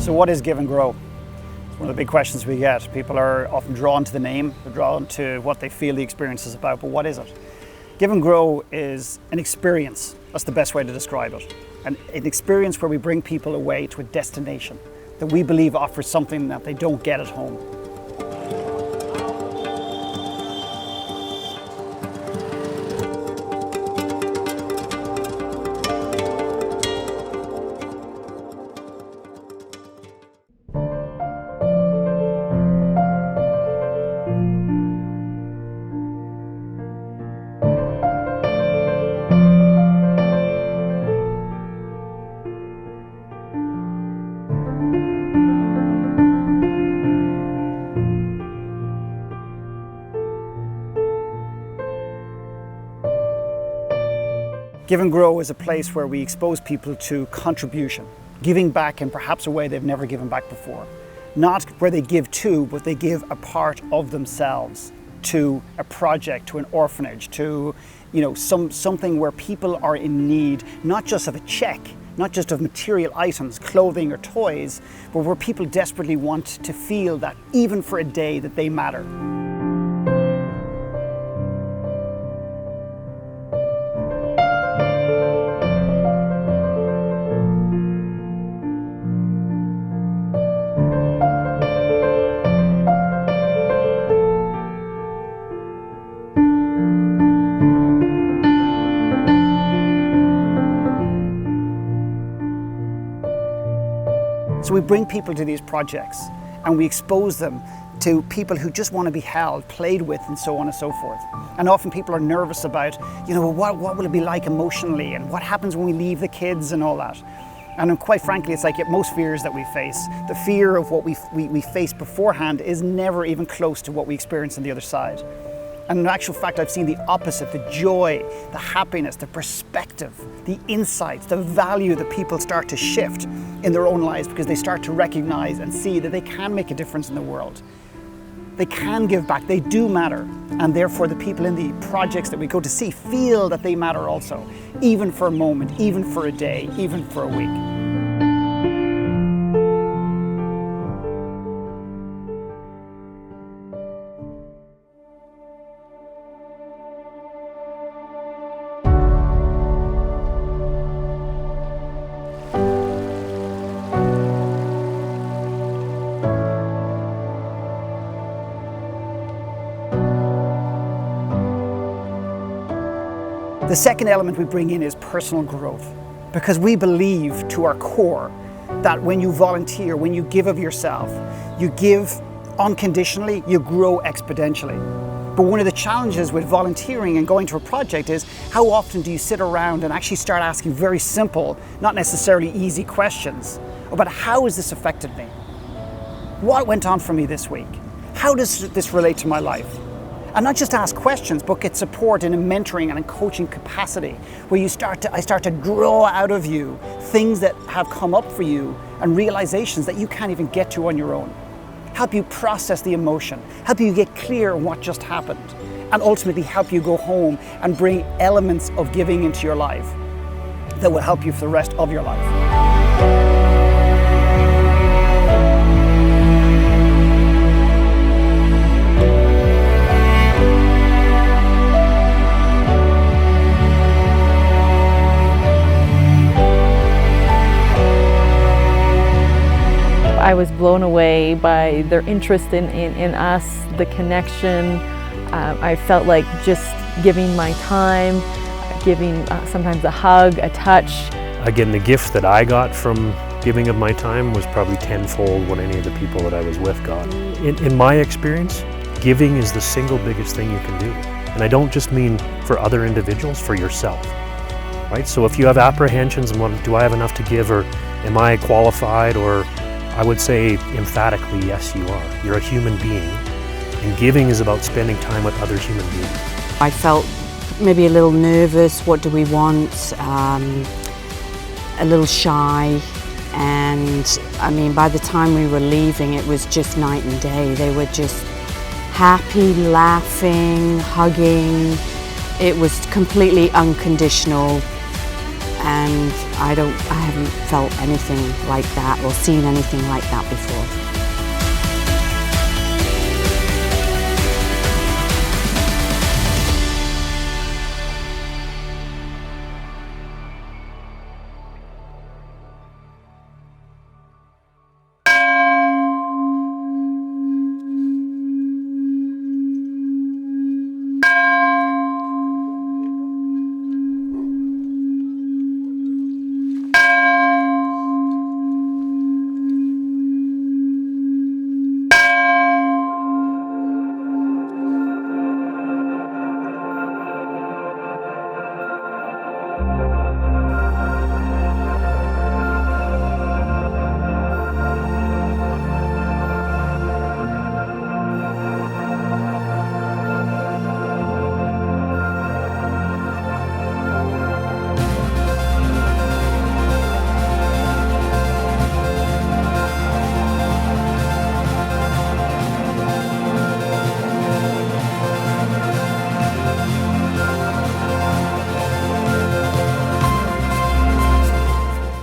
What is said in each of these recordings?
So what is Give and Grow? It's one of the big questions we get. People are often drawn to the name, they're drawn to what they feel the experience is about, but what is it? Give and Grow is an experience. That's the best way to describe it. An experience where we bring people away to a destination that we believe offers something that they don't get at home. Give and Grow is a place where we expose people to contribution, giving back in perhaps a way they've never given back before. Not where they give to, but they give a part of themselves to a project, to an orphanage, to something where people are in need, not just of a check, not just of material items, clothing or toys, but where people desperately want to feel that even for a day that they matter. So we bring people to these projects and we expose them to people who just want to be held, played with, and so on and so forth. And often people are nervous about, what will it be like emotionally, and what happens when we leave the kids and all that. And quite frankly, it's like most fears that we face. The fear of what we face beforehand is never even close to what we experience on the other side. And in actual fact, I've seen the opposite, the joy, the happiness, the perspective, the insights, the value that people start to shift in their own lives because they start to recognize and see that they can make a difference in the world. They can give back, they do matter. And therefore the people in the projects that we go to see feel that they matter also, even for a moment, even for a day, even for a week. The second element we bring in is personal growth, because we believe to our core that when you volunteer, when you give of yourself, you give unconditionally, you grow exponentially. But one of the challenges with volunteering and going to a project is how often do you sit around and actually start asking very simple, not necessarily easy questions about how has this affected me? What went on for me this week? How does this relate to my life? And not just ask questions, but get support in a mentoring and a coaching capacity where I start to draw out of you things that have come up for you and realizations that you can't even get to on your own. Help you process the emotion, help you get clear on what just happened, and ultimately help you go home and bring elements of giving into your life that will help you for the rest of your life. I was blown away by their interest in us, the connection. I felt like just giving my time, giving sometimes a hug, a touch. Again, the gift that I got from giving of my time was probably tenfold what any of the people that I was with got. In my experience, giving is the single biggest thing you can do. And I don't just mean for other individuals, for yourself. Right? So if you have apprehensions and do I have enough to give, or am I qualified, or I would say emphatically, yes, you are. You're a human being, and giving is about spending time with other human beings. I felt maybe a little nervous, what do we want, a little shy, and I mean, by the time we were leaving, it was just night and day. They were just happy, laughing, hugging. It was completely unconditional, and I haven't felt anything like that or seen anything like that before.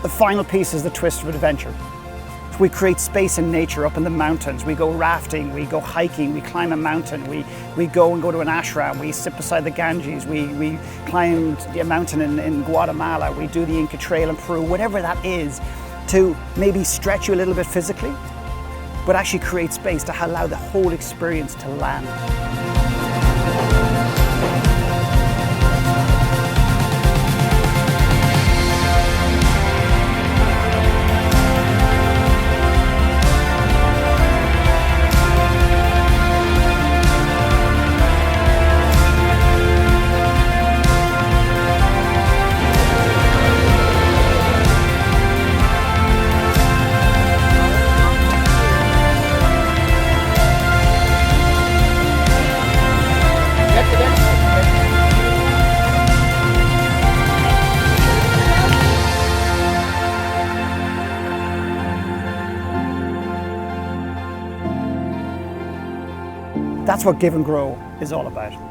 The final piece is the twist of adventure. So we create space in nature up in the mountains. We go rafting, we go hiking, we climb a mountain, we go to an ashram, we sit beside the Ganges, we climb a mountain in Guatemala, we do the Inca Trail in Peru, whatever that is, to maybe stretch you a little bit physically, but actually create space to allow the whole experience to land. That's what Give and Grow is all about.